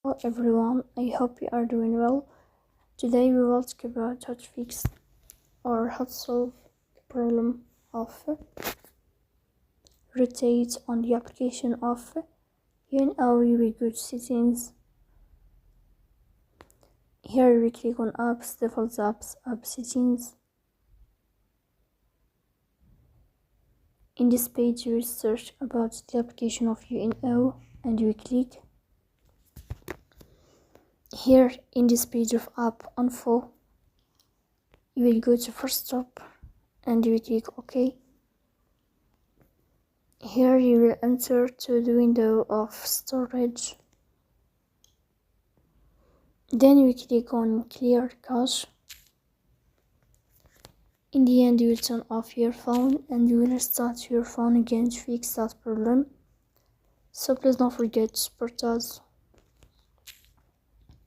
Hello everyone, I hope you are doing well. Today we will talk about how to fix or how to solve the problem of rotate on the application of UNO. We go to settings. Here we click on apps, default apps, app settings. In this page you will search about the application of UNO and you click. Here in this page of app info, you will go to first stop and you will click OK. Here you will enter to the window of storage. Then you click on clear cache. In the end you will turn off your phone and you will restart your phone again to fix that problem. So please don't forget to support us.